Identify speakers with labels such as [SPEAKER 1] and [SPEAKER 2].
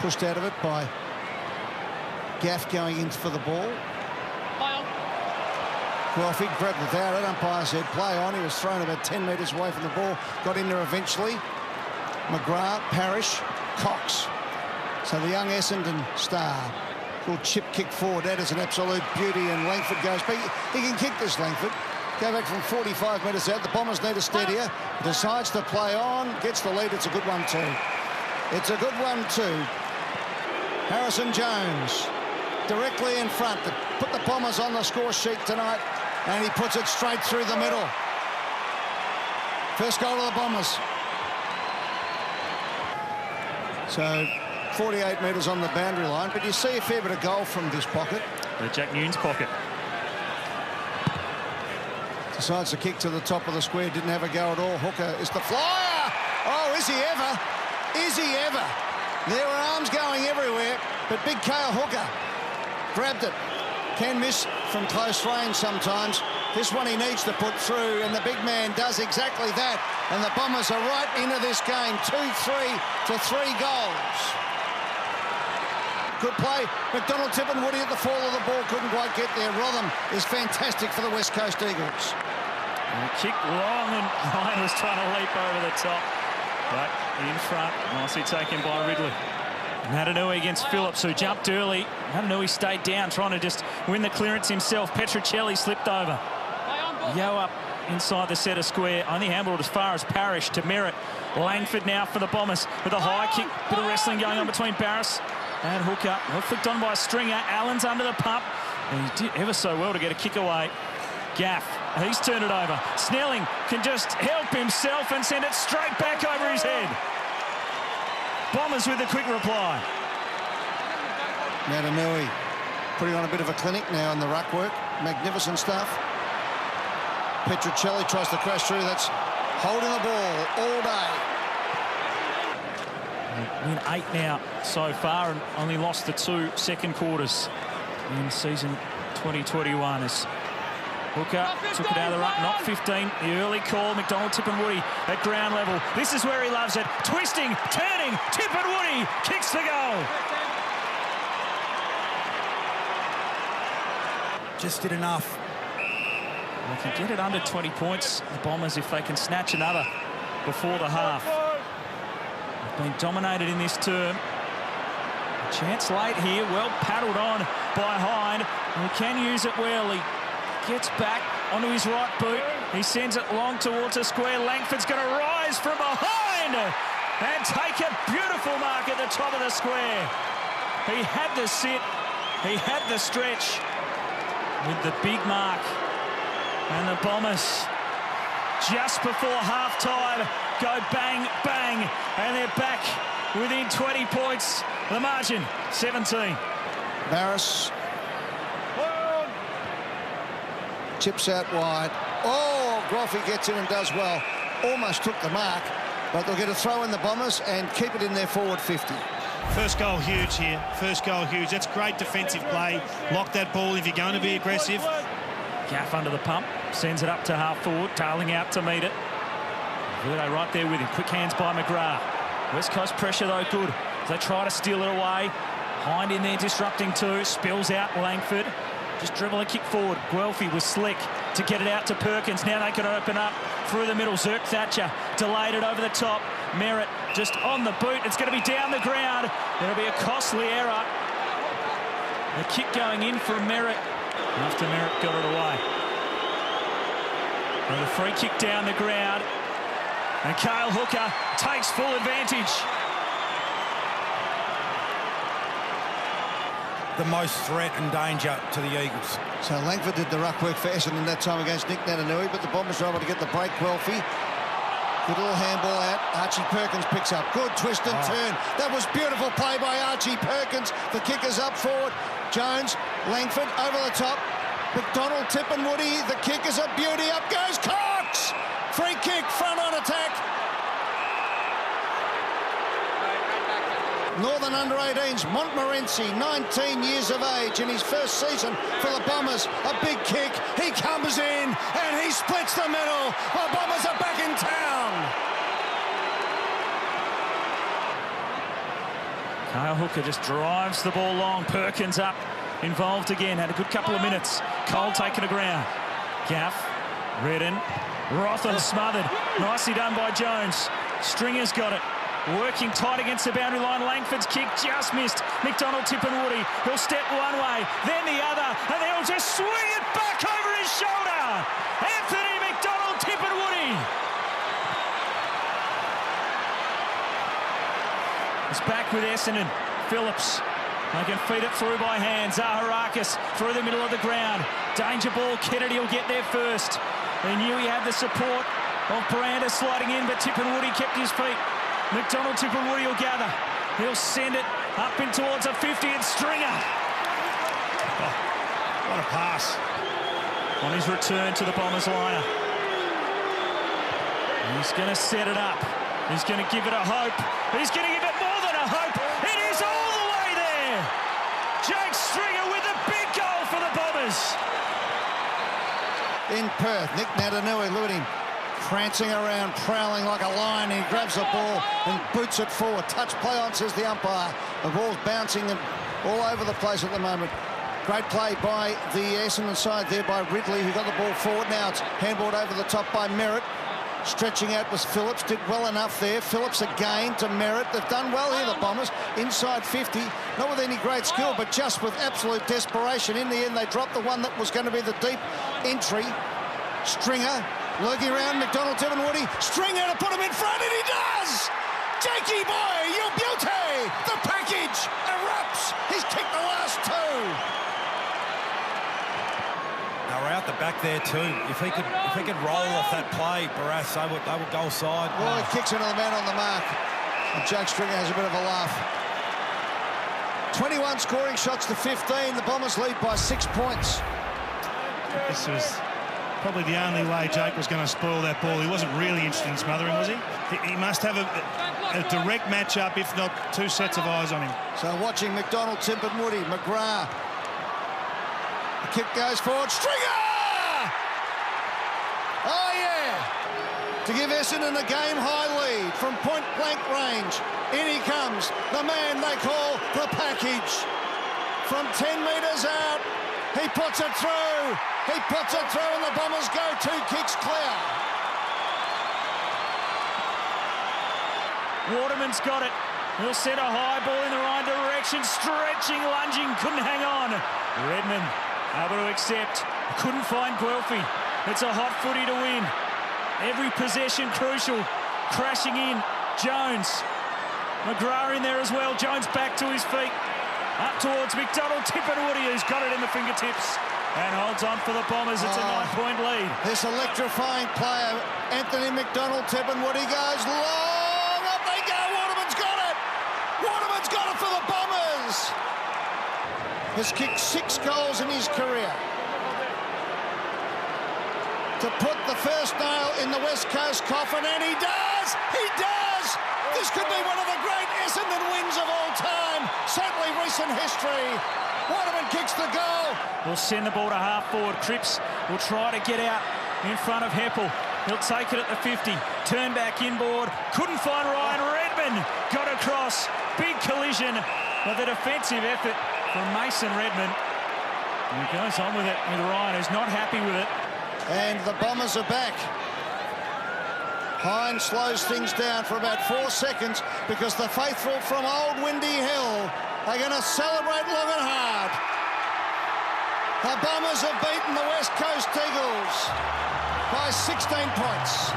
[SPEAKER 1] pushed out of it by Gaff going in for the ball. Guelphy grabbed without it. Umpire said play on. He was thrown about 10 metres away from the ball. Got in there eventually. McGrath, Parrish, Cox. So the young Essendon star. Little chip kick forward. That is an absolute beauty, and Langford goes. But he can kick this, Langford. Go back from 45 metres out. The Bombers need a steadier. Decides to play on. Gets the lead. It's a good one too. It's a good one too. Harrison Jones directly in front to put the Bombers on the score sheet tonight, and he puts it straight through the middle. First goal of the Bombers. So 48 metres on the boundary line, but you see a fair bit of goal from this pocket.
[SPEAKER 2] The Jack Newnes pocket.
[SPEAKER 1] Decides to kick to the top of the square. Didn't have a go at all. Hooker is the flyer. Oh, is he ever? Is he ever? There were arms going everywhere, but big Cale Hooker grabbed it. Can miss from close range sometimes. This one he needs to put through, and the big man does exactly that. And the Bombers are right into this game. 2-3 to 3 goals. Good play. McDonald-Tipungwuti at the fall of the ball. Couldn't quite get there. Rotham is fantastic for the West Coast Eagles.
[SPEAKER 2] And a kick long, and Ryan was trying to leap over the top. But in front, nicely taken by Ridley. Natanui against Phillips, who jumped early. Natanui stayed down, trying to just win the clearance himself. Petruccelli slipped over. Yo up inside the centre square. Only handled as far as Parrish to Merritt. Langford now for the Bombers with a high kick. Bit of wrestling going on between Barris and Hooker. Well flicked on by Stringer. Allen's under the pump. And he did ever so well to get a kick away. Gaff, he's turned it over. Snelling can just help himself and send it straight back over his head. Bombers with a quick reply.
[SPEAKER 1] Natanui putting on a bit of a clinic now in the ruck work. Magnificent stuff. Petruccelli tries to crash through. That's holding the ball all day.
[SPEAKER 2] Win 8 now so far, and only lost the 2 second quarters in season 2021 as Hooker took it out of the ruck, not 15. The early call, McDonald-Tipungwuti at ground level. This is where he loves it. Twisting, turning, Tipungwuti kicks the goal.
[SPEAKER 3] Just did enough.
[SPEAKER 2] They can get it under 20 points, the Bombers, if they can snatch another before the half. They've been dominated in this term. A chance late here, well paddled on by Hind. And he can use it well. He gets back onto his right boot. He sends it long towards the square. Langford's going to rise from behind and take a beautiful mark at the top of the square. He had the sit, he had the stretch with the big mark. And the Bombers, just before half-time, go bang, bang, and they're back within 20 points. The margin, 17.
[SPEAKER 1] Barris chips out wide. Oh, Groffy gets in and does well. Almost took the mark, but they'll get a throw in the Bombers and keep it in their forward 50.
[SPEAKER 4] First goal huge here. First goal huge. That's great defensive play. Lock that ball if you're going to be aggressive.
[SPEAKER 2] Gaff under the pump, sends it up to half forward, Darling out to meet it. Verde right there with him. Quick hands by McGrath. West Coast pressure though good. They try to steal it away. Hind in there disrupting too. Spills out Langford. Just dribble and kick forward. Guelphy was slick to get it out to Perkins. Now they can open up through the middle. Zerk Thatcher delayed it over the top. Merritt just on the boot. It's going to be down the ground. There'll be a costly error. The kick going in from Merritt after Merritt got it away. And the free kick down the ground. And Cale Hooker takes full advantage.
[SPEAKER 3] The most threat and danger to the Eagles.
[SPEAKER 1] So Langford did the ruck work for Essendon that time against Nick Natanui, but the Bombers were able to get the break. Guelphy. Good little handball out. Archie Perkins picks up. Good twist and turn. That was beautiful play by Archie Perkins. The kicker's up forward. Jones, Langford over the top. McDonald-Tipungwuti. The kick is a beauty. Up goes Cox. Free kick, front on attack. Northern under-18s, Montmorency, 19 years of age in his first season for the Bombers. A big kick, he comes in and he splits the middle. The Bombers are back in town.
[SPEAKER 2] Kyle Hooker just drives the ball long. Perkins up, involved again. Had a good couple of minutes. Cole taking the ground. Gaff, Redden, Rothen smothered. Nicely done by Jones. Stringer's got it. Working tight against the boundary line. Langford's kick just missed. McDonald-Tipungwuti. He'll step one way, then the other, and then he'll just swing it back over his shoulder. Anthony McDonald-Tipungwuti. He's back with Essendon. Phillips. They can feed it through by hand. Zaharakis through the middle of the ground. Danger ball. Kennedy will get there first. They knew he had the support of Miranda sliding in, but Tipungwuti kept his feet. McDonald-Tipungwuti will gather. He'll send it up in towards a 50 and Stringer.
[SPEAKER 4] Oh, what a pass.
[SPEAKER 2] On his return to the Bombers liner. He's going to set it up. He's going to give it a hope. He's going to give it more than a hope. It is all the way there. Jake Stringer with a big goal for the Bombers.
[SPEAKER 1] In Perth, Nick Natanui, look at him. Prancing around, prowling like a lion. He grabs the ball and boots it forward. Touch play on, says the umpire. The ball's bouncing all over the place at the moment. Great play by the Essendon side there by Ridley, who got the ball forward. Now it's handballed over the top by Merritt. Stretching out was Phillips, did well enough there. Phillips again to Merritt. They've done well here, the Bombers. Inside 50, not with any great skill, but just with absolute desperation. In the end, they dropped the one that was going to be the deep entry. Stringer lurking around, McDonald-Tipungwuti. Stringer to put him in front, and he does! Jakey boy, you beauty! The package erupts. He's kicked the last two.
[SPEAKER 3] They were out the back there too. If he could roll off that play, Barras, they would goal side.
[SPEAKER 1] Well, he kicks into the man on the mark. And Jake Stringer has a bit of a laugh. 21 scoring shots to 15. The Bombers lead by 6 points.
[SPEAKER 4] This was probably the only way Jake was going to spoil that ball. He wasn't really interested in smothering, was he? He must have a direct match-up, if not two sets of eyes on him.
[SPEAKER 1] So watching McDonald-Tipungwuti, McGrath. The kick goes forward. Stringer! Oh, yeah! To give Essendon a game-high lead from point-blank range. In he comes, the man they call the package. From 10 metres out, he puts it through. He puts it through, and the Bombers go 2 kicks clear.
[SPEAKER 2] Waterman's got it. He'll set a high ball in the right direction. Stretching, lunging, couldn't hang on. Redmond able to accept. Couldn't find Guelphy. It's a hot footy to win. Every possession crucial. Crashing in. Jones. McGrath in there as well. Jones back to his feet. Up towards McDonald-Tipungwuti, who's got it in the fingertips and holds on for the Bombers. It's a 9-point lead.
[SPEAKER 1] This electrifying player, Anthony McDonald-Tipungwuti, goes long. Up they go. Waterman's got it. Waterman's got it for the Bombers. Has kicked 6 goals in his career. To put the first nail in the West Coast coffin, and he does! He does! This could be one of the great Essendon wins of all time. Certainly recent history. Waterman kicks the goal.
[SPEAKER 2] We'll send the ball to half forward. Cripps will try to get out in front of Heppel. He'll take it at the 50. Turn back inboard. Couldn't find Ryan. Redmond got across. Big collision with a defensive effort from Mason Redmond. And he goes on with it with Ryan, who's not happy with it.
[SPEAKER 1] And the Bombers are back. Hines slows things down for about 4 seconds because the faithful from Old Windy Hill are going to celebrate long and hard. The Bombers have beaten the West Coast Eagles by 16 points.